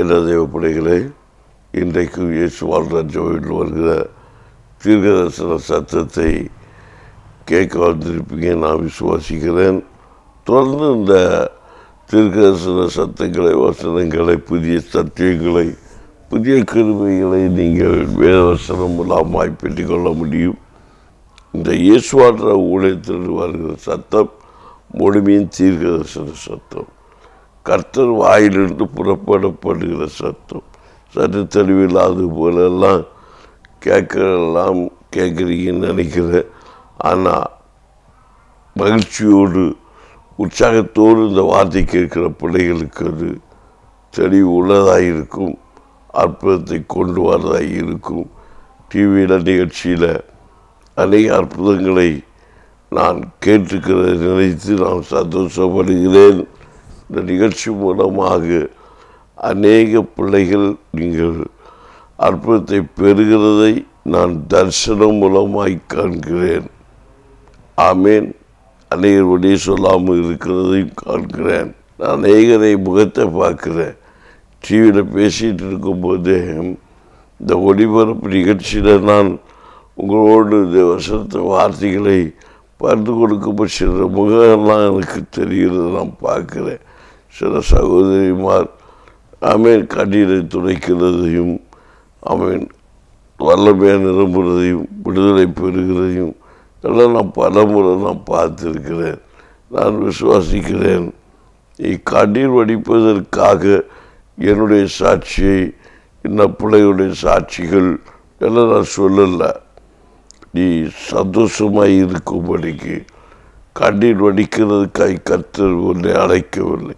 எல்லா தேவ பிள்ளைகளே, இன்றைக்கு இயேசு வாழ்கிற ஜோதியில் வருகிற தீர்க்கதரிசன சத்தத்தை கேட்க வந்திருப்பீங்க. நான் விசுவாசிக்கிறேன். தொடர்ந்து இந்த தீர்க்கதரிசன சத்தங்களை, வசனங்களை, புதிய சத்தியங்களை, புதிய கிருபைகளை நீங்கள் வேதவசனம் மூலமாய் பெற்றுக்கொள்ள முடியும். இந்த இயேசு வாழ்கிற ஊழியத்தில் வருகிற சத்தம் முழுமையின் தீர்க்கதரிசன சத்தம், கர்த்தர் வாயிலிருந்து புறப்படப்படுகிற சத்தம். சற்று தெளிவில்லாது போலெல்லாம் கேட்குறீங்கன்னு நினைக்கிறேன். ஆனால் மகிழ்ச்சியோடு உற்சாகத்தோடு இந்த வார்த்தை கேட்குற பிள்ளைகளுக்கு அது தெளிவு உள்ளதாக இருக்கும், அற்புதத்தை கொண்டு வரதாக இருக்கும். டிவியில் நிகழ்ச்சியில் அநேக அற்புதங்களை நான் கேட்டுக்கிறத நினைத்து நான் சந்தோஷப்படுகிறேன். இந்த நிகழ்ச்சி மூலமாக அநேக பிள்ளைகள் நீங்கள் அற்புதத்தை பெறுகிறதை நான் தரிசனம் மூலமாய் காண்கிறேன். ஆமேன். அநேகருடைய சொல்லாமல் இருக்கிறதையும் காண்கிறேன். நான் அநேகரை முகத்தை பார்க்குறேன். டிவியில் பேசிகிட்டு இருக்கும்போதே இந்த ஒளிபரப்பு நிகழ்ச்சியில் நான் உங்களோடு இந்த வசனத்தை வார்த்தைகளை பகிர்ந்து கொடுக்கும்போது சில முகமெல்லாம் எனக்கு தெரிகிறது. நான் பார்க்குறேன். சில சகோதரிமார் கண்ணீரை துடைக்கிறதையும் வல்லமையாக நிரம்புறதையும் விடுதலை பெறுகிறதையும் எல்லாம் நான் பலமுறை பார்த்துருக்கிறேன். நான் விசுவாசிக்கிறேன். கண்ணீர் வடிப்பதற்காக என்னுடைய சாட்சியை, இன்னும் பிள்ளைகளுடைய சாட்சிகள் எல்லாம் நான் சொல்லலை. நீ சந்தோஷமாக இருக்கும்படிக்கு கண்ணீர் வடிக்கிறதுக்காக கர்த்தர் உன்னை அழைக்கவில்லை.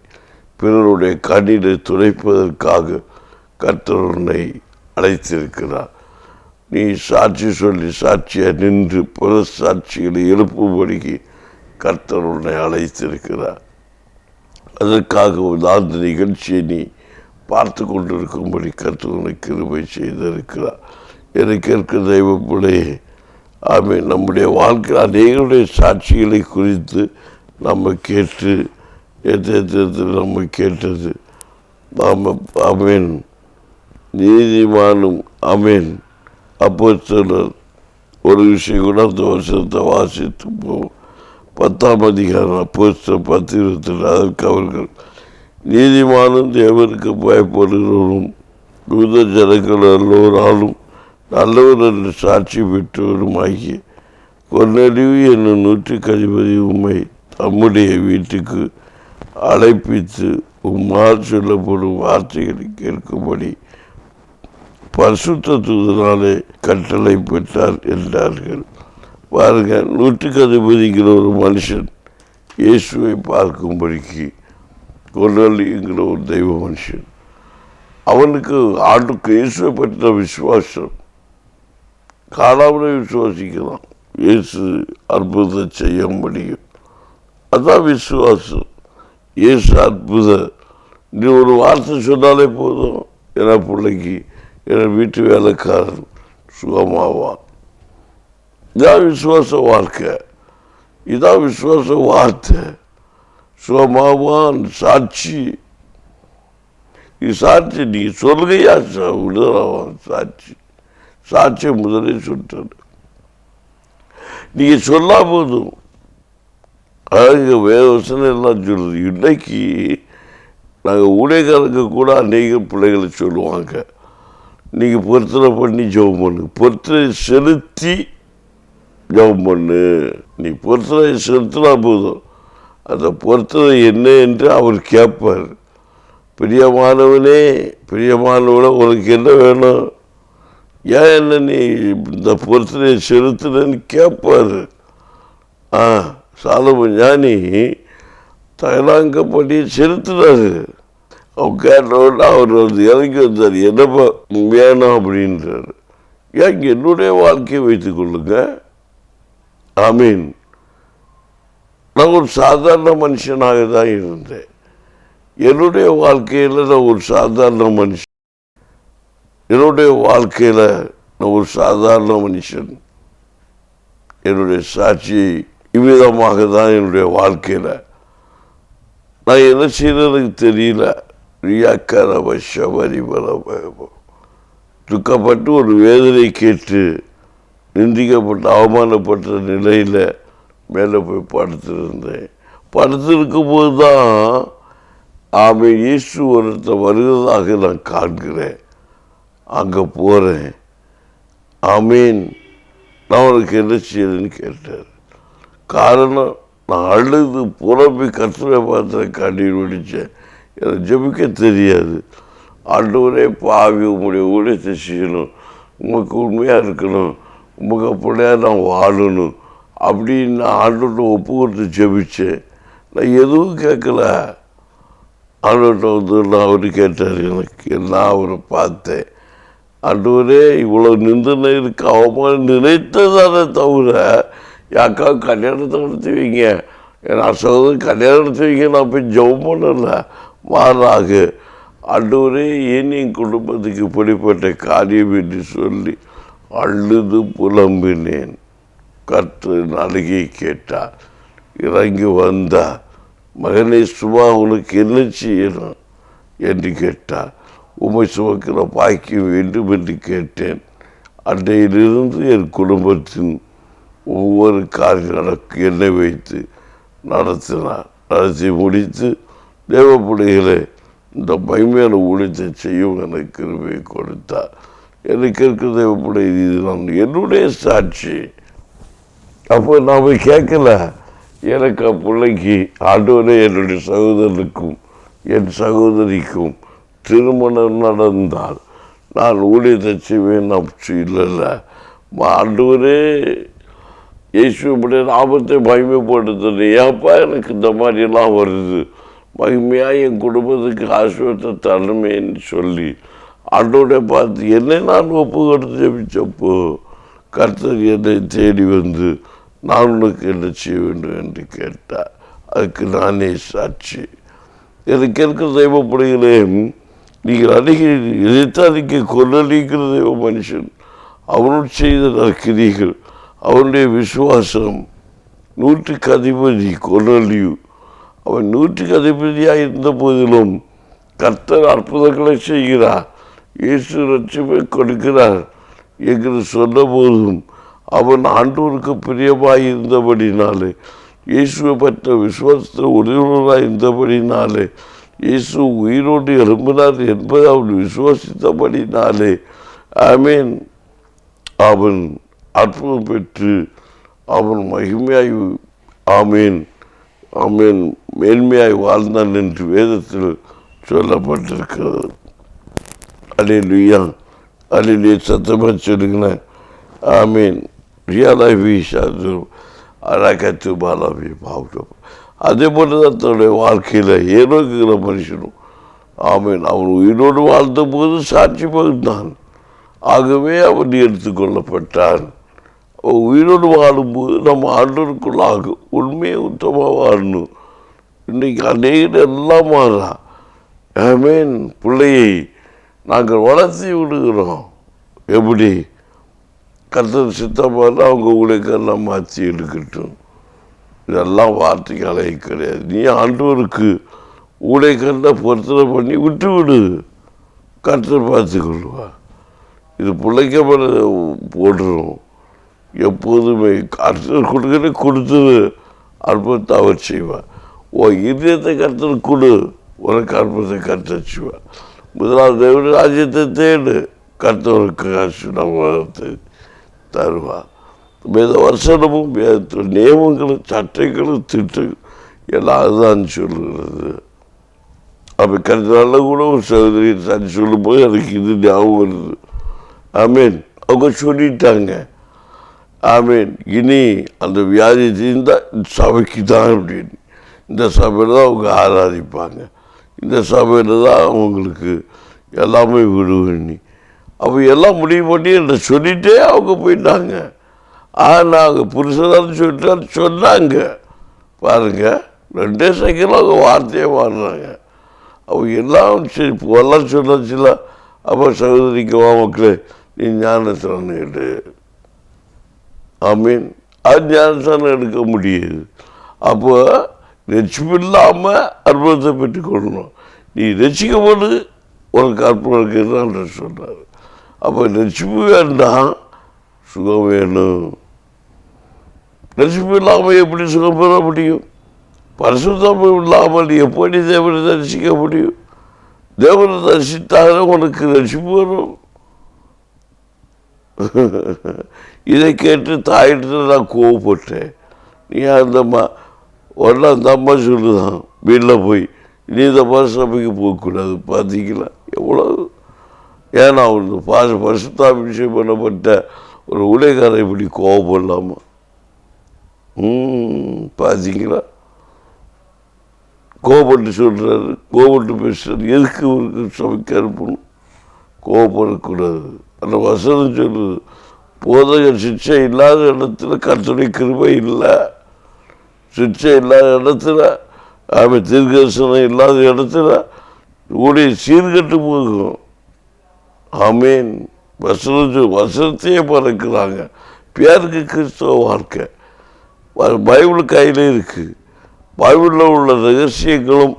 பிறருடைய கண்ணீரை துடைப்பதற்காக கர்த்தர் உன்னை அழைத்திருக்கிறார். நீ சாட்சி சொல்லி சாட்சியாக நின்று பிற சாட்சிகளை எழுப்பும்படிக்கு கர்த்தர் உன்னை அழைத்திருக்கிறார். அதற்காக அந்த நிகழ்ச்சியை நீ பார்த்து கொண்டிருக்கும்படி கர்த்தர் உன்னை கிருபை செய்திருக்கிறார். எனக்கு இருக்க தெய்வ பிள்ளையே, நம்முடைய வாழ்க்கையில் அநேகருடைய சாட்சிகளை குறித்து நம்ம கேட்டு நம்ம கேட்டது. நீதிமானும் அப்போஸ்தலர் ஒரு விஷயம் கூட அந்த வருஷத்தை வாசித்து போவோம். 10ஆம் அதிகாரம் அப்போஸ்தலர் 10:27. அதற்கு அவர்கள், நீதிமானும் தேவனுக்கு பயப்படுகிறவரும் யூத ஜனங்கள் எல்லோராலும் நல்லவர் என்று சாட்சி பெற்றவருமாகிய கொர்நேலியு என்னும் 100 உம்மை தம்முடைய வீட்டுக்கு அழைப்பித்து உம்மால் சொல்லப்படும் வார்த்தைகளை கேட்கும்படி பரிசுத்த தூதனாலே கட்டளை பெற்றார் என்றார்கள். பாருங்கள், 100 ஒரு மனுஷன் இயேசுவை பார்க்கும்படிக்கு கொர்நேலியுங்கிற ஒரு தெய்வ மனுஷன், அவனுக்கு ஆண்டுக்கு இயேசுவை பற்றின விசுவாசம் காணாமலே விசுவாசிக்கலாம். இயேசு அற்புதத்தை செய்ய முடியும். அதான் விசுவாசம். இயேசு அற்புதம். நீ ஒரு வார்த்தை சொன்னாலே போதும், என் பிள்ளைக்கு, என் வீட்டு வேலைக்காரன் சுகமாவான். இதான் விசுவாச வாழ்க்கை. இதான் விசுவாச வார்த்தை. சுகமாவான் சாட்சி. சாட்சி நீ சொல்லுகையா விடுதலாவான் சாட்சி. சாட்சியை முதலே சொல்லிட்டு நீங்கள் சொல்லா போதும். அழகு வேதவசனம் எல்லாம் சொல்லுது. இன்னைக்கு நாங்கள் ஊழியக்காரங்க கூட அநேக பிள்ளைகளை சொல்லுவாங்க, நீங்கள் பொருத்தனை பண்ணி ஜெபம் பண்ணு, பொருத்தனை செலுத்தி ஜெபம் பண்ணு. நீ பொருத்தனை செலுத்தினா போதும், அந்த பொருத்தனை என்ன என்று அவர் கேட்பார். பிரியமானவனே, பிரியமானவனே, உனக்கு என்ன வேணும், ஏன் என்ன நீ இந்த பொருத்தனையை செலுத்துனன்னு கேட்பார். சாலமோன் ஞானி தகலாங்கப்படி செலுத்தினாரு. அவங்க கேட்டோன்னு அவர் இறங்கி வந்தார், என்னப்பா வேணும் அப்படின்றாரு. ஏன் என்னுடைய வாழ்க்கையை வைத்துக் கொள்ளுங்க. நான் ஒரு சாதாரண மனுஷனாக தான் இருந்தேன். என்னுடைய வாழ்க்கையில் நான் ஒரு சாதாரண மனுஷன். என்னுடைய வாழ்க்கையில் நான் ஒரு சாதாரண மனுஷன். என்னுடைய சாட்சியை இவ்விதமாக தான் என்னுடைய வாழ்க்கையில் நான் என்ன செய்யறதுக்கு தெரியல. ரியாக்கார வஷவரி பலம் துக்கப்பட்டு ஒரு வேதனை கேட்டு நிந்திக்கப்பட்டு அவமானப்பட்ட நிலையில் மேலே போய் படுத்திருந்தேன். படுத்திருக்கும் போது தான் ஆமென் இயேசு ஒருத்தர் வருவதாக நான் காண்கிறேன். அங்கே போகிறேன். ஆமீன். நான் உனக்கு என்ன செய்யுதுன்னு கேட்டார். காரணம் நான் அழுது புறம்பி கர்த்தரை பார்த்த கண்ணீர் வடித்தேன். எனக்கு ஜெபிக்க தெரியாது. ஆண்டவரே பாவி உங்களுடைய ஊழியத்தை செய்யணும், உங்களுக்கு உண்மையாக இருக்கணும், உங்களுக்கு அப்படியாக நான் வாழணும் அப்படின்னு நான் ஆண்டவர்கிட்ட ஒப்பு கொடுத்து ஜெபித்தேன். நான் எதுவும் கேட்கல. ஆண்டவர்கிட்ட வந்து நான் அவர் கேட்டார். எனக்கு நான் அவரை பார்த்தேன். ஆண்டவரே இவ்வளோ நிந்தனை இருக்கு அவமானம் நினைத்ததானே தவிர யாக்கா கல்யாணத்தை நடத்தி வைங்க, நான் சகோதரி கல்யாணம் நடத்தி வைங்க நான் போய் ஜெபம் பண்ணல. மாறாக ஆண்டவரே ஏன் என் குடும்பத்துக்கு இப்படிப்பட்ட காரியம் என்று சொல்லி அழுது புலம்பினேன். கர்த்தர் அழுகை கேட்டார். இறங்கி வந்தார். மகனை சும்மா உனக்கு என்ன செய்யணும் என்று கேட்டார். உமை சுமக்கிற பாக்கியம் வேண்டும் என்று கேட்டேன். அன்றையிலிருந்து என் குடும்பத்தின் ஒவ்வொரு காரியம் என்னை வைத்து நடத்தினார். நடத்தி முடித்து தேவப்பிள்ளைகளை இந்த மகிமையான ஊழியத்தை செய்யும் எனக்கு கிருபையை கொடுத்தார். எனக்கு இருக்கிற தேவப்பிள்ளை இது நான் என்னுடைய சாட்சி. அப்போ நான் போய் கேட்கல. எனக்கு பிள்ளைக்கு ஆண்டவரே என்னுடைய சகோதரனுக்கும் என் சகோதரிக்கும் திருமணம் நடந்தால் நான் ஊழியத்தை செய்வேன். இல்லை ஆண்டவரே இயேசுடைய நாமத்தை மகிமைப்படுத்தணும். ஏப்பா எனக்கு இந்த மாதிரியெல்லாம் வருது, மகிமையாக என் குடும்பத்துக்கு ஆசீர்வாதத்தை தரணுமேன்னு சொல்லி ஆண்டோட பார்த்து என்னை நான் ஒப்பு கொடுத்து ஜெபிச்சப்போ கர்த்தர் என்னை தேடி வந்து நான் உனக்கு என்ன செய்ய வேண்டும் என்று கேட்டார். அதுக்கு நானே சாட்சி. எனக்கு இருக்கிற தெய்வ பிள்ளைகளே, நீங்கள் எதிர்த்தாதிக்க கொள்ளடிக்கிற தெய்வ மனுஷன் அவனோடு செய்த கிரிகள் அவனுடைய விசுவாசம் 100க்கு அதிபதி கொள்ளலியு. அவன் 100க்கு அதிபதியாக இருந்த போதிலும் கர்த்தர் அற்புதங்களை செய்கிறார், இயேசு ரட்சிப்பை கொடுக்கிறார் என்று சொன்ன போதும் அவன் ஆண்டவருக்கு பிரியமாக இருந்தபடினாலே, இயேசுவை பற்ற விசுவாசத்தில் உறுதியுள்ளவராக இருந்தபடினாலே, இயேசு உயிரோடு எழும்பினார் என்பதை அவன் விசுவாசித்தபடினாலே ஆமீன் அவன் அற்புதம் பெற்று அவன் மகிமையாய் ஆமீன் ஆமீன் மேன்மையாய் வாழ்ந்தான் என்று வேதத்தில் சொல்லப்பட்டிருக்கிறது. அல்லேலூயா அல்லேலூயா. சத்தமாக சொல்லுங்களேன். ஆமீன். ரியலாய் வீசாது அழகத்து பாலாவி பாவம். அதே போல தான் தன்னுடைய வாழ்க்கையில் ஏனோக்குகிற மனுஷனும் ஆமீன் அவன் உயிரோடு வாழ்ந்த போது சாட்சி பகிர்ந்தான். ஆகவே அவன் எடுத்துக்கொள்ளப்பட்டான். உயிரோடு வாழும்போது நம்ம ஆண்டவருக்குள்ளாக உண்மையை உத்தமாக வாழணும். இன்றைக்கு அநேகர் எல்லாம் மாறா. ஆமீன். பிள்ளையை நாங்கள் வளர்த்தி விடுகிறோம். எப்படி கர்த்தர் சித்தமாக அவங்க ஊழியக்கெல்லாம் மாற்றி எடுக்கட்டும். இதெல்லாம் வார்த்தைக்கு அழகை கிடையாது. நீ ஆண்டவருக்கு ஊழியக்கெல்லாம் பொருத்தனை பண்ணி விட்டு விடு, கர்த்தர் பார்த்து கொள்வா. இது பிள்ளைக்க போடுறோம். எப்போதுமே கர்த்தர் கொடுக்கிற கொடுத்துரு, அற்புதத்தை அவர் செய்வார். இதயத்தை கர்த்தர் கொடு, உனக்கு அற்புதத்தை கர்த்தர் செய்வார். முதலாவது தேவனுடைய ராஜ்யத்தை தேடு, கர்த்தருக்கு ஆசீர்வாதத்தை தருவார். வேத வசனமும் நியமங்களும் சட்டைகளும் திட்டங்களும் எல்லாம் அதுதான் சொல்லுகிறது. அப்போ கர்த்தரால கூட ஒரு சகோதரி சாட்சி சொல்லும்போது எனக்கு இது ஞாபகம் வருது. ஆமீன். அவங்க சொல்லிட்டாங்க. ஆமீன். இனி அந்த வியாதி தீர்ந்தால் சபைக்கு தான் அப்படின்னு. இந்த சபையில் தான் அவங்க ஆராதிப்பாங்க, இந்த சபையில் தான் அவங்களுக்கு எல்லாமே விடுவேண்ணி. அப்போ எல்லாம் முடிவு பண்ணி என்ன சொல்லிகிட்டே அவங்க போயிட்டாங்க. நாங்கள் புருஷனான்னு சொல்லிட்டு சொன்னாங்க பாருங்கள். 2 செகண்டில் அவங்க வார்த்தையே மாறுறாங்க. அவங்க எல்லாம் சரி எல்லாம் சொன்னாச்சுல. அப்போ சகோதரிக்கு வா மக்களே, நீ ஞானஸ்தானம் எடு. ஆமீன். அது ஞானஸ்தானம் எடுக்க முடியாது. அப்போ ரட்சிப்பு இல்லாமல் அற்புதத்தை பெற்றுக்கொள்ளணும். நீ ரசிக்கப்படு உனக்கு அற்புதம் இருக்கிறான்னு சொன்னார். அப்போ ரட்சிப்பு வேண்டாம், சுகம் வேணும். ரட்சிப்பு இல்லாமல் எப்படி சுகம் பெற முடியும்? பரிசுத்தம் இல்லாமல் எப்படி தேவனை தரிசிக்க முடியும்? தேவனை தரிசித்தாக உனக்கு ரட்சிப்பு வரும். இதை கேட்டு தாயிட்டு நான் கோவப்பட்டேன். நீ அந்த உடனே அந்த அம்மா சொல்லுதான் வீட்டில் போய் நீ இந்த பரிசுத்தமைக்கு போகக்கூடாது. பார்த்தீங்களா எவ்வளோ? ஏன்னா அவனுக்கு பரிசுத்தாபிஷேகம் பண்ணப்பட்ட ஒரு ஊழியக்காரரை இப்படி கோவப்படலாமா? பார்த்தீங்களா? கோவப்பட்டு சொல்கிறாரு, கோவப்பட்டு பேசுறாரு. எதுக்கு ஒரு சபைக்கு அனுப்பணும்? கோவப்படக்கூடாது. அந்த வசனம் சொல்லுது, போதகர் சிக்ஷை இல்லாத இடத்துல கர்த்தருடைய கிருபை இல்லை. சிக்ஷை இல்லாத இடத்துல, தீர்க்கதரிசனம் இல்லாத இடத்துல ஊழிய சீர்கட்டு போகும். ஆமீன். வசனத்தையே பறக்கிறாங்க. பேருக்கு கிறிஸ்தவ வாழ்க்கை. பைபிள் கையில் இருக்குது. பைபிளில் உள்ள ரகசியங்களும்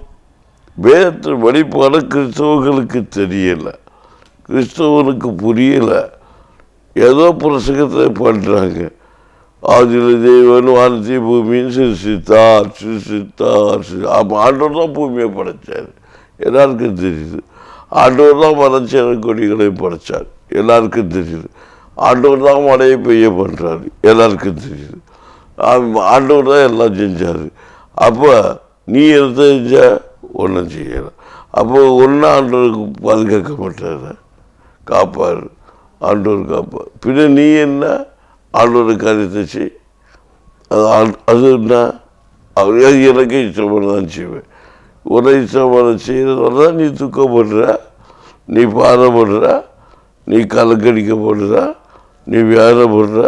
வேதத்தின் வெளிப்பாடு கிறிஸ்தவர்களுக்கு தெரியலை, கிறிஸ்தவனுக்கு புரியலை. ஏதோ பிரசங்கத்தை பண்ணுறாங்க. ஆதியில் தேவன் வானத்தை பூமியும் சிருஷ்டித்தார். ஆண்டவர் தான் பூமியை படைத்தார், எல்லாருக்கும் தெரியுது. ஆண்டவர் தான் மரச்செடி கொடிகளையும் படைத்தார், எல்லாருக்கும் தெரியுது. ஆண்டவர் தான் மழையை பெய்ய பண்ணுறாரு, எல்லாருக்கும் தெரியுது. ஆண்டவர் தான் எல்லாம் செஞ்சார். அப்போ நீ என்ன செஞ்ச? ஒன்றும் செய்யலை. அப்போ ஒன்றும் ஆண்டவருக்கு பாதுகாக்க மாட்டார், காப்பார். ஆண்டவர் காப்பார். பின்ன நீ என்ன? ஆண்டோட காரியத்தை செய். அது என்ன? அவர் எனக்கு இஷ்டப்பட தான் செய்வேன். உன்னை இஷ்டப்பட செய்கிறதால தான் நீ துக்கப்படுற, நீ பாதப்படுற, நீ கலக்கடிக்கப்படுற, நீ வேதப்படுற.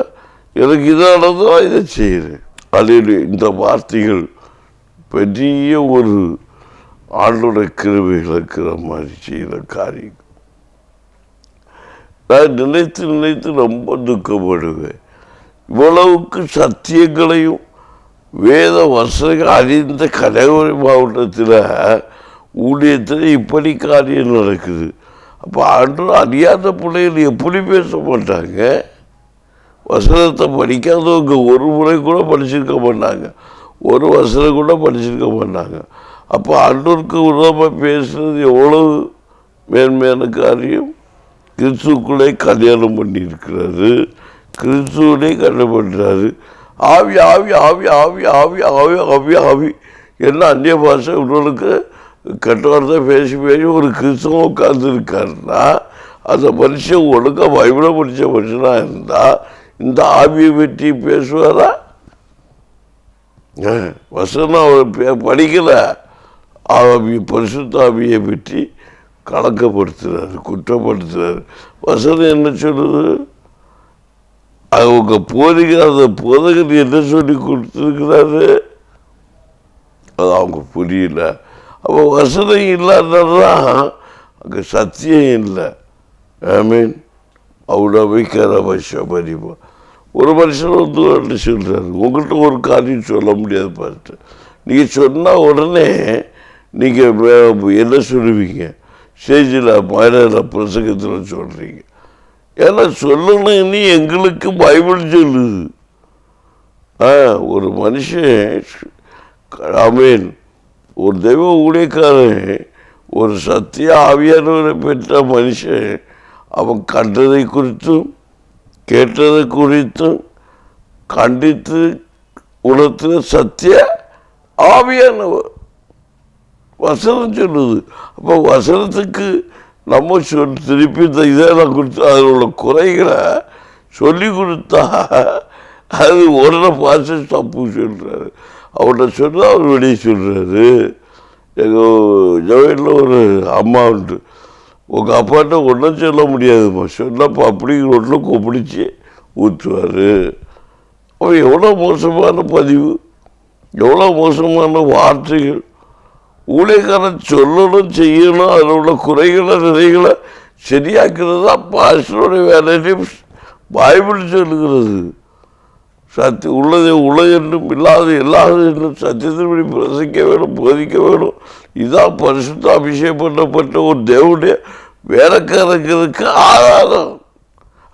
எனக்கு இதனால தான் இதை செய்கிறேன். அதில் இந்த வார்த்தைகள் பெரிய ஒரு ஆண்டோட கிருபைகள் இருக்கிற மாதிரி செய்கிற காரியம். நான் நினைத்து நினைத்து ரொம்ப துக்கப்படுவேன். இவ்வளவுக்கு சத்தியங்களையும் வேத வசனங்கள் அறிந்த கன்னியாகுமரி மாவட்டத்தில் ஊழியத்தில் இப்படி காரியம் நடக்குது. அப்போ ஆண்டவர் அறியாத பிள்ளைகள் எப்படி பேச மாட்டாங்க? வசனத்தை படிக்காதவங்க ஒரு முறை கூட படிச்சிருக்க மாட்டாங்க, ஒரு வசனம் கூட படிச்சிருக்க மாட்டாங்க. அப்போ ஆண்டவருக்கு உணவாக பேசுகிறது எவ்வளவு மேன்மையான காரியம். கிறிஸ்துக்குள்ளே கல்யாணம் பண்ணியிருக்கிறாரு, கிறிஸ்துவனே கல்யாணம் பண்ணுறாரு. ஆவி ஆவி ஆவி ஆவி ஆவி ஆவி ஆவி ஆவி என்ன அந்நிய பாஷை உங்களுக்கு கெட்ட வார்த்தை பேசி பேசி ஒரு கிறிஸ்தவம் உட்கார்ந்துருக்காருன்னா அந்த மனுஷன் ஒழுங்காக பைபிளை படித்த மனுஷனாக இருந்தால் இந்த ஆவியை பற்றி பேசுவாரா? வசனம் அவர் படிக்கலை, ஆவி பரிசுத்த ஆவியை பற்றி கலக்கப்படுத்துறாரு, குற்றப்படுத்துறாரு. வசனம் என்ன சொல்லுது? அவங்க போதிக்காத போதகர் என்ன சொல்லி கொடுத்துருக்கிறாரு? அது அவங்க புரியல. அப்போ வசனம் இல்லாததான் அங்கே சத்தியம் இல்லை. மீன் அவ்வளோ வைக்கிற வருஷம் மதிப்பா. ஒரு மனுஷன் வந்து சொல்கிறாரு, உங்கள்கிட்ட ஒரு காரியம் சொல்ல முடியாது பார்த்து. நீங்கள் சொன்னால் உடனே நீங்கள் என்ன சொல்லுவீங்க? ஸ்டேஜில் மயிலில் பிரசங்கத்தில் சொல்கிறீங்க. ஏன்னா சொல்லணும்னு எங்களுக்கு பைபிள் சொல்லுது. ஒரு மனுஷன் ஆமீன், ஒரு தெய்வ ஊழியக்காரன், ஒரு சத்திய ஆவியானவரை பெற்ற மனுஷன் அவன் கண்டதை குறித்தும் கேட்டதை குறித்தும் கண்டித்து உணர்த்துகிற சத்திய ஆவியானவர் வசனம் சொல்லுது. அப்போ வசனத்துக்கு நம்ம திருப்பி இதெல்லாம் கொடுத்து அதில் உள்ள குறைகளை சொல்லி கொடுத்தா அது உடனே பாச தப்பு சொல்கிறாரு. அவர்கிட்ட சொன்னால் அவர் வெளியே சொல்கிறாரு. எங்கள் ஜோயிலில் ஒரு அம்மா உண்டு, உங்கள் அப்பாட்ட ஒன்றும் சொல்ல முடியாதும்மா, சொன்னப்போ அப்படி ஒன்றும் கொப்பிடிச்சு ஊற்றுவார். அவன் எவ்வளோ மோசமான பதிவு, எவ்வளோ மோசமான வார்த்தைகள். ஊழியக்காரன் சொல்லணும், செய்யணும், அதில் உள்ள குறைகளை நிறைகளை சரியாக்குறது தான் பாஸ்டருடைய வேலையை பைபிள் சொல்லுகிறது. உள்ளதை உலக என்றும் இல்லாது இல்லாது என்றும் சத்தியத்தின்படி பிரசிக்க வேணும், போதிக்க வேணும். இதான் பரிசுத்த அபிஷேகம் பண்ணப்பட்ட ஒரு தேவனுடைய வேலைக்காரங்களுக்கு ஆதாரம்.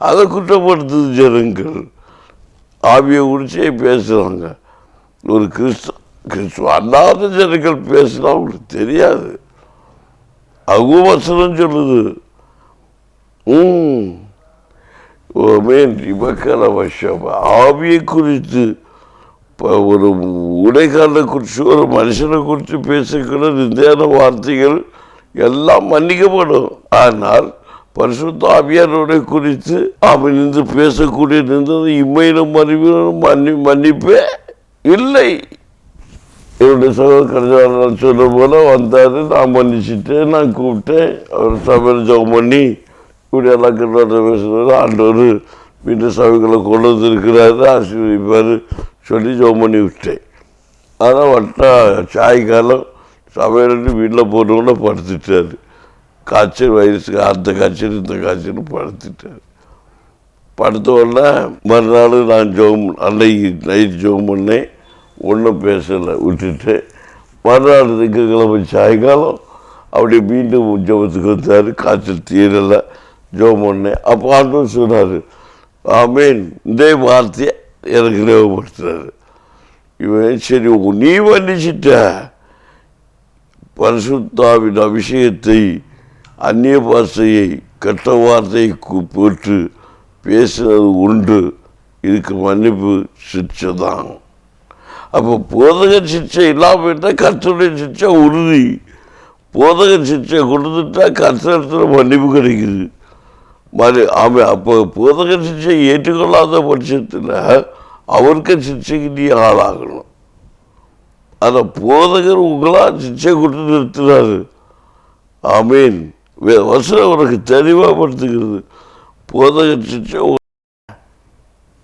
அதை குற்றப்படுத்துது ஜனங்கள். ஆவியை குறிச்சே பேசுகிறாங்க. ஒரு கிறிஸ்துவ அல்லாத ஜனங்கள் பேசினா அவங்களுக்கு தெரியாது. அதுவும் வசனம் சொல்லுது. ஆவியை குறித்து ஒரு உடைக்காரனை குறித்து ஒரு மனுஷனை குறித்து பேசக்கூட நிந்தையான வார்த்தைகள் எல்லாம் மன்னிக்கப்படும். ஆனால் பரிசுத்த ஆவியானவரை குறித்து அவன் நின்று பேசக்கூடிய நின்றது இம்மையிலும் மறிவிலும் மன்னிப்பே இல்லை. என்னுடைய சகோதரர் சொல்ல போல வந்தார், நான் மன்னிச்சுட்டேன், நான் கூப்பிட்டேன். அவர் சபையில் ஜெபம் பண்ணி இப்படி எல்லாம் கிட்ட பேசுகிறாரு. ஆண்டவர் வீட்டு சபைகளை கொண்டு வந்துருக்கிறாரு, ஆசீர்வதிப்பார் சொல்லி ஜெபம் பண்ணி விட்டேன். ஆனால் வட்டா சாயங்காலம் சபையிலிருந்து வீட்டில் போனோன்னு படுத்துட்டார். காய்ச்சல், வயசுக்கு அந்த காய்ச்சல் இந்த காய்ச்சல் படுத்துட்டார். படுத்த உடனே மறுநாள் நான் அன்னைக்கு நைட் ஜெபம் பண்ணேன், ஒன்றும் பேசலை, விட்டுட்டு மறுநாள் திங்கக்கிழமை சாயங்காலம் அப்படியே மீண்டும் ஜெபத்துக்கு வந்தார். காய்ச்சல் தீரலை, ஜெபம் பண்ணேன். அப்போ ஆண்டவர் சொன்னார், ஆமேன், இதே வார்த்தையை எனக்கு நினைவுபடுத்துறாரு. இவன் சரி நீ மன்னிச்சிட்ட, பரிசுத்தாவின் அபிஷேகத்தை அந்நிய பாஷையை கெட்ட வார்த்தையை போட்டு பேசுறது உண்டு, இதுக்கு மன்னிப்பு சிக்ஷை தான். அப்போ போதகர் சிக்ஷை இல்லாமல் போயிட்டால் கர்த்தருடைய சிக்ஷை உறுதி. போதகர் சிக்ஷை கொடுத்துட்டா கர்த்தரிடத்தில் மன்னிப்பு கிடைக்குது. அப்போ போதகர் சிக்ஷை ஏற்றுக்கொள்ளாத பட்சத்தில் அவருக்கு சிக்ஷைக்கு நீ ஆளாகணும். அதை போதகர் உங்களால் சிக்ஷை கொடுத்து நிறுத்துறாரு. ஆமீன். வசனம் உனக்கு தெளிவாக படுத்துக்கிறது. போதகர் சிக்ஷை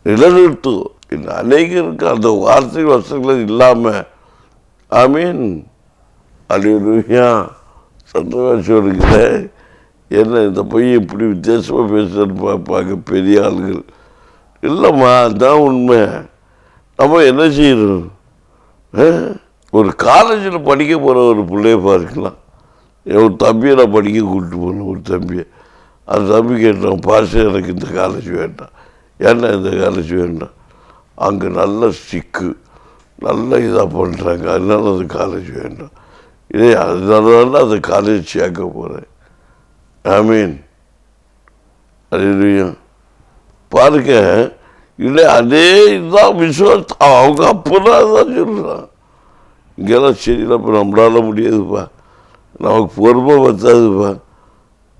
நிலநிறுத்தும். இன்னும் அநேகருக்கு அந்த வார்த்தை வசனங்கள் இல்லாமல் ஆமீன் அல்லேலூயா சந்தோஷம் சொல்லுகிற என்ன இந்த பையன் இப்படி வித்தியாசமாக பேசுகிறேன்னு பார்ப்பாங்க பெரிய ஆளுகள். இல்லைம்மா, அதுதான் உண்மை. நம்ம என்ன செய்யணும்? ஒரு காலேஜில் படிக்க போகிற ஒரு பிள்ளைய பார்க்கலாம். ஒரு தம்பியை நான் படிக்க கூப்பிட்டு போகணும். ஒரு தம்பியை, அந்த தம்பி கேட்டான், பாஸ்டர் எனக்கு இந்த காலேஜ் வேண்டாம். ஏன்னா இந்த காலேஜ் வேண்டாம், அங்கே நல்ல ஸ்டிக்கு நல்ல இதாக பண்ணுறாங்க, அதனால அந்த காலேஜ் வேண்டாம். அதனால தான் அந்த காலேஜ் சேர்க்க போகிறேன். ஆமீன் அல்லேலூயா. பாருங்க, இல்லை அதே இதுதான் விசுவாசம். அவங்க அப்போதான் தான் சொல்கிறான். இங்கெல்லாம் சரியில்லை, இப்போ நம்மளால முடியாதுப்பா, நமக்கு பொறுமை பத்தாதுப்பா,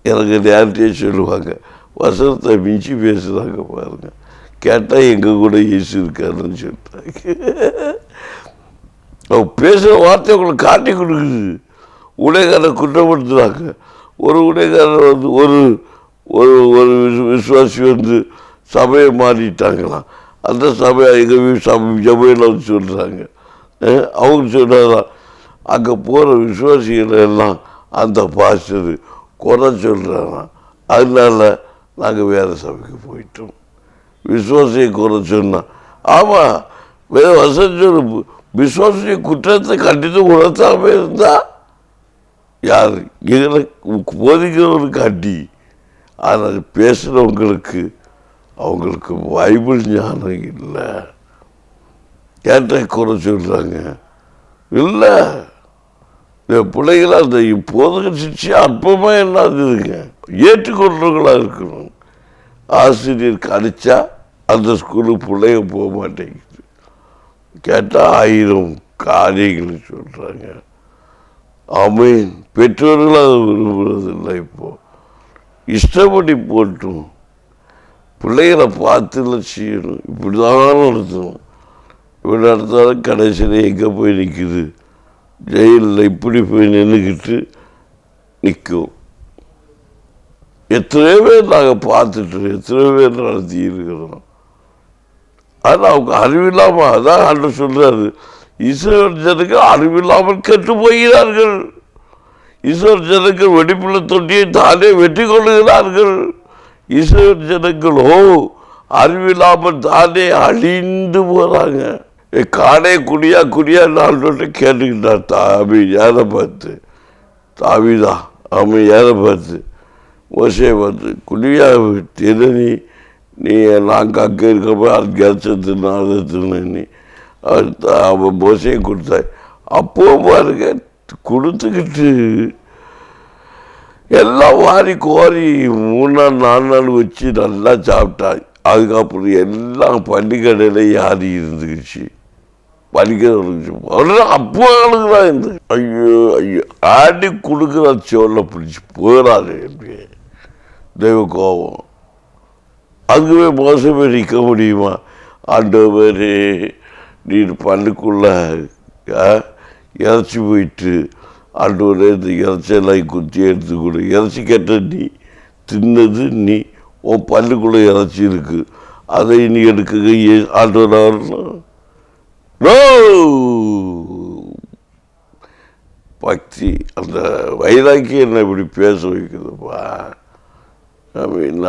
எனக்கு நேரத்தையே சொல்லுவாங்க. வசனத்தை மிஞ்சி பேசுகிறாங்க பாருங்க. கேட்டால் எங்கள் கூட இயேசு இருக்காருன்னு சொல்கிறாங்க. அவங்க பேசுகிற வார்த்தை அவங்களுக்கு காட்டி கொடுக்குது. ஊழியக்காரரை குற்றப்படுத்துகிறாங்க. ஒரு ஊழியக்காரர் வந்து ஒரு ஒரு விசுவாசி வந்து சபையை மாறிட்டாங்களாம். அந்த சபையை எங்கள் சபையில் வந்து சொல்கிறாங்க. அவங்க சொன்னாதான் அங்கே போகிற விசுவாசிகளை எல்லாம் அந்த பாஸ்டர் குறை சொல்கிறாங்க. அதனால நாங்கள் வேறு சபைக்கு போயிட்டோம். விசுவாசியை குறை சொன்னால் ஆமாம், வேறு வசதி விசுவாசிய குற்றத்தை கண்டித்து உணர்த்தாமல் இருந்தால் யார் எங்களை போதிக்கிறவங்களுக்கு அடி. ஆனால் பேசுகிறவங்களுக்கு அவங்களுக்கு பைபிள் ஞானம் இல்லை. கேட்ட குறை சொல்கிறாங்க. இல்லை, இந்த பிள்ளைகளாக அந்த போதக சிக்ஷை அற்பமாக இல்லாததுங்க. ஏற்றுக்கொள்றவங்களாக இருக்கணும். ஆசிரியர் கடிச்சா அந்த ஸ்கூலுக்கு பிள்ளைங்க போக மாட்டேங்குது. கேட்டால் 1000 காரியங்கள் சொல்கிறாங்க. ஆமீன். பெற்றோர்கள் அதை விரும்புறதில்லை. இப்போது இஷ்டப்படி போட்டும் பிள்ளைகளை பார்த்துல செய்யணும். இப்படி தான் நடத்தணும். இப்படி நடத்தாலும் கடைசியில் எங்கே போய் நிற்குது? ஜெயிலில் இப்படி போய் நின்றுக்கிட்டு நிற்கும். எத்தனையோ பேர் நாங்கள் பார்த்துட்டு எத்தனையோ பேர் நடத்தி இருக்கிறோம். ஆனால் அவங்க அறிவில்லாமல், அதான் ஆண்டவர் சொல்கிறாரு, இஸ்ரவேல் ஜனங்கள் அறிவில்லாமல் கெட்டு போகிறார்கள். இஸ்ரவேல் ஜனங்கள் வெடிப்புள்ள தொட்டியை தானே வெட்டி கொள்ளுகிறார்கள். இஸ்ரவேல் ஜனங்களோ அறிவில்லாமல் தானே அழிந்து போகிறாங்க. காடே குடியா குடியா 4 வட்டம் கேட்டுக்கிட்டார் தாவி யாரை பார்த்து, தாவிதா அவன் யாரை பார்த்து, மோசையை பார்த்து, குடியா திரு நீ நாங்கள் அங்கே இருக்கப்போ அது கிடைச்சதுன்னு அதை தின்னு நீ அவன் மோசையை கொடுத்தாய். அப்போ பாருங்க கொடுத்துக்கிட்டு எல்லாம் வாரி கோரி 3 நாள் 4 நாள் வச்சு நல்லா சாப்பிட்டாங்க. அதுக்கப்புறம் எல்லாம் பள்ளிக்கடையில் யாரி இருந்துக்கிச்சு, பள்ளிக்கடை இருந்துச்சு. அப்போ ஆளுங்களாம் இருந்து ஐயோ ஐயோ ஆடி கொடுக்குற சோழ பிடிச்சி போகிறாரு. எப்படி தெய்வ கோபம். அதுக்குமே மோசமே நிற்க முடியுமா? ஆண்டவர் நீ பள்ளிக்குள்ள இறச்சி போயிட்டு ஆண்டவரே இந்த இறைச்செல்லாம் குத்தி எடுத்து கொடு. இறைச்சி கேட்ட நீ தின்னது நீ, உன் பல்லுக்குள்ளே இறைச்சி இருக்கு, அதை நீ எடுக்க ஆண்டவர் பக்தி அந்த வைராக்கியம் என்ன இப்படி பேச வைக்குதுப்பா.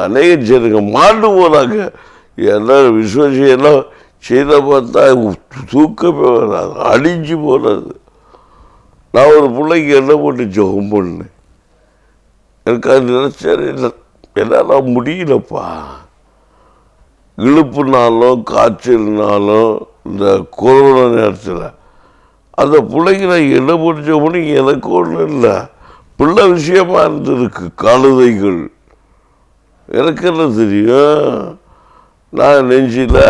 அநேக ஜனங்க மாண்டு போனாங்க. எல்லாம் விசுவாசியெல்லாம் செய்த பார்த்தா தூக்கமே வராது, அழிஞ்சு போனது. நான் ஒரு பிள்ளைக்கு என்ன போட்டு ஜெபம் பண்ணேன். எனக்கு அது நினைச்சாரு என்னால் முடியலப்பா. இழுப்புனாலும் காய்ச்சல்னாலும் இந்த கொரோனா நேரத்தில் அந்த பிள்ளைக்கு நான் என்ன போட்டு ஜெபம் பண்ணி எனக்கு ஒன்றும் இல்லை, பிள்ளை விஷயமா இருந்திருக்கு. கழுதைகள் எனக்கு என்ன தெரியும். நான் நெஞ்சில்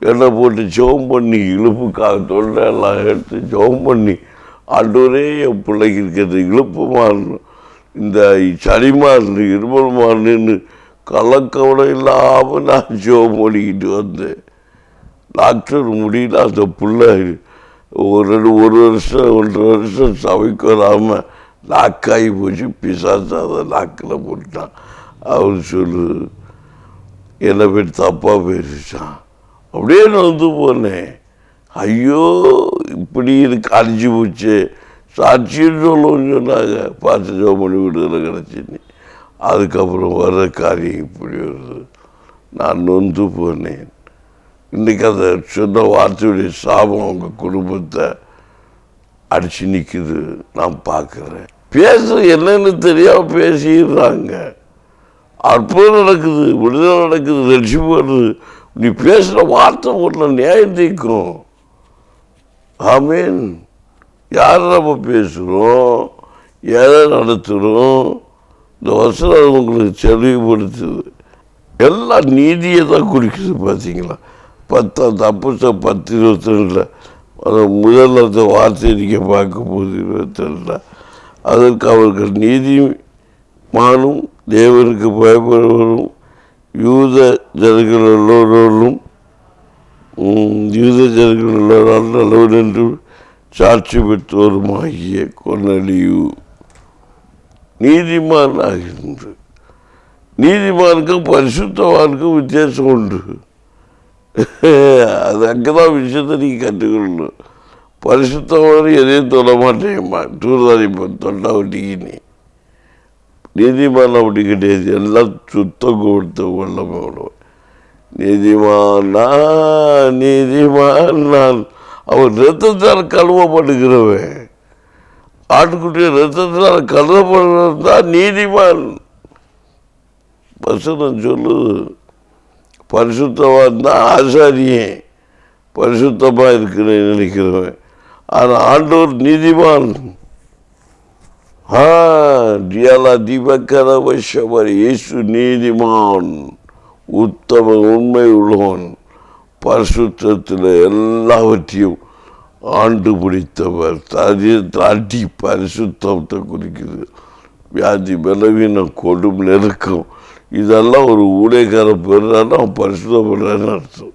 எண்ணெய் போட்டு ஜெபம் பண்ணி இழுப்புக்காக தொண்டை எல்லாம் எடுத்து ஜெபம் பண்ணி ஆண்டவரே என் பிள்ளைக்கு இருக்கிறது இழுப்பு மாறணும், இந்த சளி மாறணும், இருமல் மாறணுன்னு கலக்கவடம் இல்லாமல் நான் ஜெபம் பண்ணிக்கிட்டு வந்தேன். டாக்டர் முடியல. அந்த பிள்ளை ஒரு வருஷம் 1.5 வருஷம் சமைக்கு வராமல் லாக்காகி போச்சு. பிசாசு அதை லாக்கில் போட்டான். அவர் சொல்லு என்னை போய் தப்பாக போயிருச்சான். அப்படியே நான் வந்து போனேன். ஐயோ இப்படி இருக்கு, அழிஞ்சு போச்சு. சாட்சின்னு சொல்லணும்னு சொன்னாங்க. பார்த்து ஜெபம் பண்ணி விடுதலை கிடச்சின்னு. அதுக்கப்புறம் வர்ற காரியம் இப்படி வருது. நான் நொந்து போனேன். இன்றைக்கி அந்த சொன்ன வார்த்தையுடைய சாபம் அவங்க குடும்பத்தை அடிச்சு நிற்குது. நான் பார்க்குறேன். பேச என்னன்னு தெரியாமல் பேசிடுறாங்க. அற்புதம் நடக்குது, விடுதலை நடக்குது, ரட்சிப்பு வருது. நீ பேசுகிற வார்த்தை ஒன்று நியாயம் தீர்க்கும். ஆமீன். யாரை நம்ம பேசுகிறோம், எதை நடத்துகிறோம், இந்த வசனம் உங்களுக்கு தெளிவுபடுத்துது. எல்லாம் நீதியை தான் குறிக்குது. பார்த்தீங்களா? 10:10:22 அதை முதல் அந்த வார்த்தை நீங்கள் பார்க்கும்போது 22 அதற்கு அவர்கள் நீதிமானும் தேவனுக்கு பயப்படுவரும் யூத ஜனங்கள் எல்லோரும் நல்லவர் என்று சாட்சி பெற்றோருமாகிய கொர்நேலியு நீதிமான் ஆகின்ற. நீதிமானுக்கும் பரிசுத்தவானுக்கும் வித்தியாசம் உண்டு. அது அங்கேதான் விஷயத்தை நீங்கள் கற்றுக்கொள்ளணும். பரிசுத்தவான் எதையும் தொட மாட்டேம்மா, டூர்தாரி தொண்டா ஒட்டிக்கினே. நீதிமான் அப்படி கிடையாது. எல்லாம் சுத்தம் கொடுத்த வல்லமை உணவு. நீதிமான் நான் அவன் ரத்தத்தால் கழுவப்படுகிறவன். ஆட்டுக்குட்டிய ரத்தத்தால் கழுவப்படுகிறது தான் நீதிமான். வசனம் சொல்லுது. பரிசுத்தவான் தான் ஆசாரியன், பரிசுத்தமாக இருக்கிறேன்னு நினைக்கிறவன். ஆனால் ஆண்டவர் நீதிமான். இயேசு நீதிமான், உத்தம உண்மை உள்ளவன், பரிசுத்தத்தில் எல்லாவற்றையும் ஆண்டு பிடித்தவர். தாண்டி பரிசுத்தத்தை குறிக்குது. வியாதி, பலவீனம், கொடும், நெருக்கம், இதெல்லாம் ஒரு ஊழியக்கார பெறான்னு அவன் பரிசுத்தப்படுறான்னு அர்த்தம்.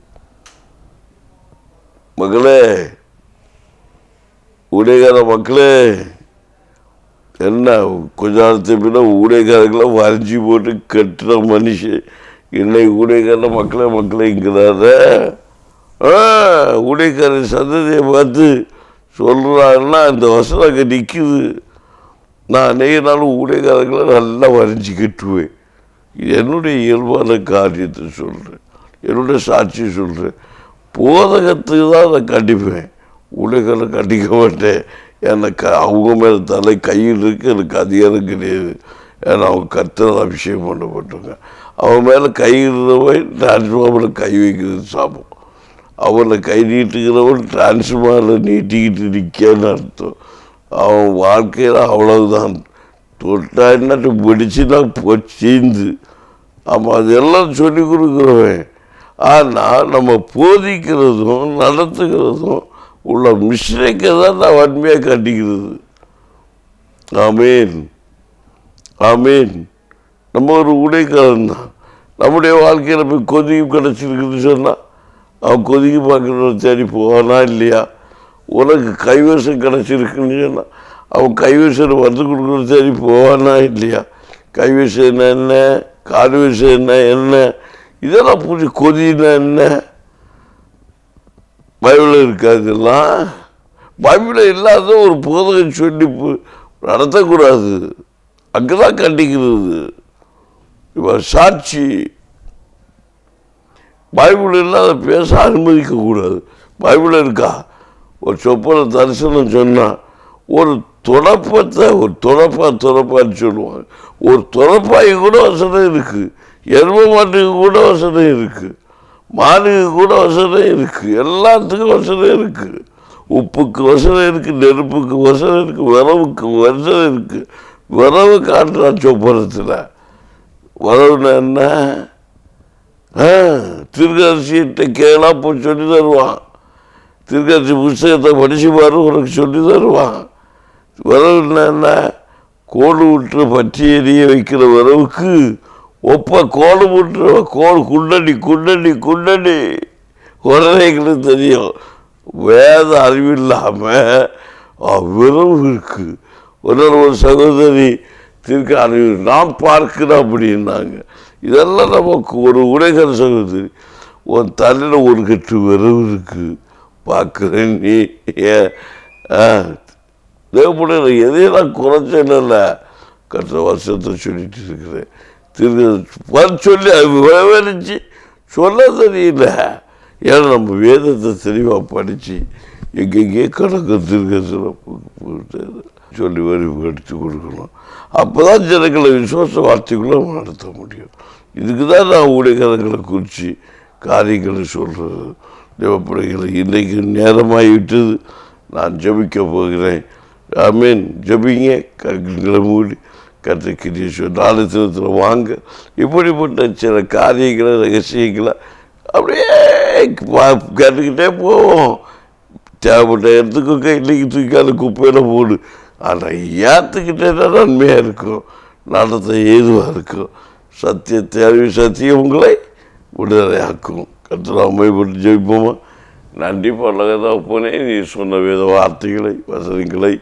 மக்களே, ஊழியக்கார மக்களே, என்ன கொஞ்ச நாளத்தை பின்ன ஊழியக்காரர்களாம் வரைஞ்சி போட்டு கட்டுற மனுஷன் இன்னைக்கு ஊழியக்கார மக்களைங்கிறார. ஊழியக்கார சந்ததியை பார்த்து சொல்கிறாங்கன்னா இந்த வசனம் அங்கே நிற்குது. நான் அநேக நாளும் ஊழியக்காரர்களை நல்லா வரைஞ்சி கட்டுவேன். இது என்னுடைய இயல்பான காரியத்தை சொல்கிறேன். என்னுடைய சாட்சி சொல்கிறேன். போதகத்துக்கு தான் நான் கண்டிப்பேன், ஊழியர்களை கண்டிக்க மாட்டேன். எனக்கு அவங்க மேலே தலை கையில் இருக்கு, எனக்கு அதிகாரம் கிடையாது. ஏன்னா அவங்க கர்த்தர் அபிஷேகம் பண்ணப்பட்டவங்க. அவங்க மேலே கை இருக்கிறவன் டிரான்ஸ்ஃபார்மரில் கை வைக்கிறது சாப்பிடும். அவனை கை நீட்டுக்கிறவன் டிரான்ஸ்ஃபார்மரில் நீட்டிக்கிட்டு நிற்கன்னு அர்த்தம். அவன் வாழ்க்கையில் அவ்வளவுதான். தொட்டா என்ன பிடிச்சுன்னா போச்சீந்து. ஆமாம், அதெல்லாம் சொல்லி கொடுக்குறவன். ஆனால் நம்ம போதிக்கிறதும் நடத்துகிறதும் உள்ள மிஸ்டேக்கை தான் நான் வன்மையாக கண்டிக்கிறது. ஆமேன், ஆமேன். நம்ம ஒரு ஊழியக்காரன் தான். நம்முடைய வாழ்க்கையில் போய் கொதிக்கு கிடச்சிருக்குன்னு சொன்னால் அவன் கொதிக்கு பார்க்குறவன் தேடி போவானா இல்லையா? உனக்கு கைவசம் கிடச்சிருக்குன்னு சொன்னால் அவன் கைவசம் வந்து கொடுக்குறது தேடி போவானா இல்லையா? கைவசம் என்ன, காடு விஷயம் என்ன, இதெல்லாம் புரிஞ்சு. கொதினா என்ன? பைபிளில் இருக்காதுலாம். பைபிளில் இல்லாத ஒரு போதகம் சொல்லி நடத்தக்கூடாது. அங்கேதான் கண்டிக்கிறது. இவ சாட்சி பைபிள் இல்லாத பேச அனுமதிக்கக்கூடாது. பைபிள் இருக்கா? ஒரு சொப்பனை தரிசனம் சொன்னால் ஒரு துறப்பான்னு சொல்லுவாங்க. ஒரு துறப்பாய் கூட வசனம் இருக்குது, எரும மாட்டுக்கு கூட வசனம் இருக்குது, மானுக்கு கூட வசனம் இருக்குது, எல்லாத்துக்கும் வசனம் இருக்குது. உப்புக்கு வசனம் இருக்குது, நெருப்புக்கு வசனம் இருக்குது, விரவுக்கு வசனம் இருக்குது. விரவு காட்டுறான் சொப்பனத்தில். விரவுன்னா என்ன? திருக்கரசிட்ட கேளா போய் சொல்லி தருவான். திருக்கரசி புஸ்தகத்தை படிச்சு பாரு, உனக்கு சொல்லி தருவான். விரவுன்னா என்ன? கோடு விட்டு பற்றி எரிய வைக்கிற விரவுக்கு ஒப்ப கோடு விட்டுற குண்டடி உடனே எங்களுக்கு தெரியும். வேத அறிவில்லாமல் விரவு இருக்கு. ஒரு சகோதரி திருக்க அறிவு நான் பார்க்கிறேன் அப்படின்னாங்க. இதெல்லாம் நமக்கு ஒரு உடைகர சகோதரி, உன் தலையில் ஒரு கட்டு விரவு இருக்கு பார்க்குறேன். நீ தேவைப்பட எதையும் நான் குறைச்சல கற்ற வருஷத்தை சொல்லிட்டு இருக்கிறேன். சொல்லி அது விவரிச்சு சொல்ல தெரியல. ஏன்னா நம்ம வேதத்தை தெளிவாக படித்து எங்கெங்கே கணக்கு திருக்க சொல்லி படித்து கொடுக்கணும். அப்போ தான் ஜனங்களை விசுவாச வார்த்தைக்குள்ளே நடத்த முடியும். இதுக்கு தான் நான் ஊழியக்காரங்களை குறித்து காரியங்களை சொல்கிறது. தேவப்படைகளை இன்றைக்கு நேரமாகி விட்டது. நான் ஜபிக்க போகிறேன். ஆமீன். ஜபிங்க, கண்களை மூடி கற்றுக்கிறிய நாலு தினத்தில் வாங்க. இப்படிப்பட்ட சில காரியங்களை ரகசியங்களை அப்படியே கேட்டுக்கிட்டே போவோம். தேவைப்பட்ட இடத்துக்கு இன்றைக்கி தூக்காத குப்பையில் போடு. ஆனால் ஏற்றுக்கிட்டே தான் நன்மையாக இருக்கும், நடத்த ஏதுவாக இருக்கும். சத்தியத்தை அறிவி சத்தியம் உங்களை விடுதலையாக்கும். கர்த்தர் அம்மைப்பட்டு ஜெயிப்போமா? நன்றி பல்லகதான் போனேன். நீ சொன்ன வேத வார்த்தைகளை வசனங்களை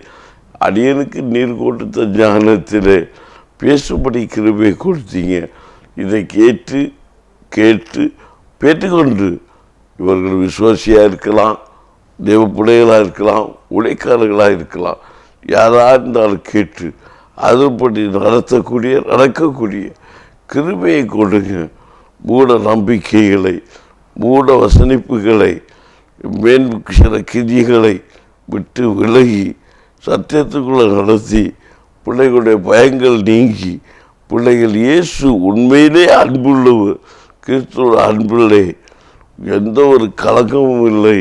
அடியனுக்கு நீர் கொடுத்த ஞானத்திலே பேசும்படி கிருபை கொடுத்தீங்க. இதை கேட்டு பெற்றுக்கொண்டு இவர்கள் விசுவாசியாக இருக்கலாம், தேவ பிள்ளைகளாக இருக்கலாம், உழைக்காரர்களாக இருக்கலாம், யாராக இருந்தாலும் கேட்டு அதன்படி நடக்கக்கூடிய கிருபையை கொடுங்க. மூட நம்பிக்கைகளை, மூட வசனிப்புகளை, சில கிதிகளை விட்டு விலகி சத்தியத்துக்குள்ளே நடத்தி பிள்ளைகளுடைய பயங்கள் நீங்கி பிள்ளைகள் இயேசு உண்மையிலே அன்புள்ளவர், கிறிஸ்துவோட அன்பில்லை, எந்த ஒரு கலக்கமும் இல்லை,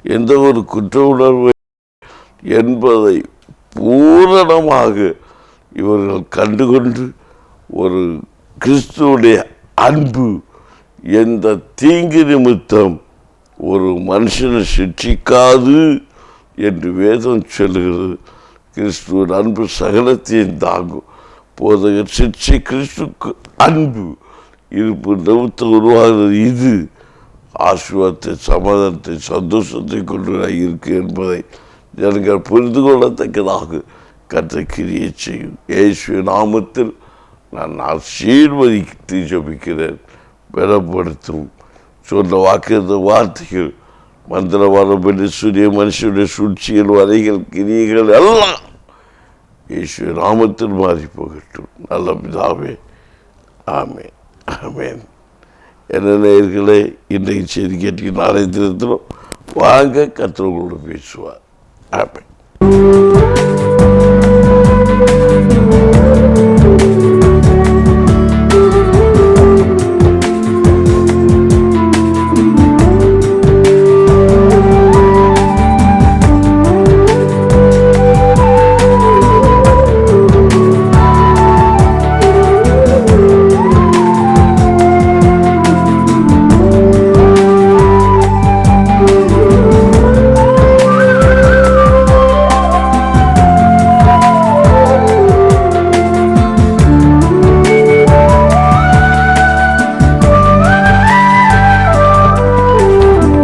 எந்த ஒரு குற்ற உணர்வு என்பதை பூரணமாக இவர்கள் கண்டுகொண்டு ஒரு கிறிஸ்துவுடைய அன்பு எந்த தீங்கு நிமித்தம் ஒரு மனுஷனை சிட்சிக்காது என்று வேதம் சொல்லுகிறது. கிறிஸ்துவின் அன்பு சகலத்தையும் தாங்கும். போதகர் சிட்சை கிறிஸ்துக்கு அன்பு இருப்பு நிமித்தம் உருவாகிறது. இது ஆசீர்வாதத்தை, சமாதானத்தை, சந்தோஷத்தை கொண்டு இருக்கு என்பதை ஜனங்கள் புரிந்து கொள்ளத்தக்கதாக கர்த்தர் கிரியை செய்யும். இயேசுவின் நாமத்தில் நான் ஆசீர்வதித்து ஜெபிக்கிறேன். பலப்படுத்தும் சொன்ன வார்த்தைகள் மந்திரவாதப்படி சூரிய மனுஷனுடைய சூழ்ச்சிகள், வரைகள், கிரியைகள் எல்லாம் இயேசு நாமத்தில் மாறி போகட்டும். நல்ல பிதாவே, ஆமேன், ஆமேன். என்ன நேயர்களே, இன்றைக்கு செய்தி கேட்டு நாளை திருத்தணும். வாங்க, கர்த்தர் உங்களோட பேசுவார். ஆமென்.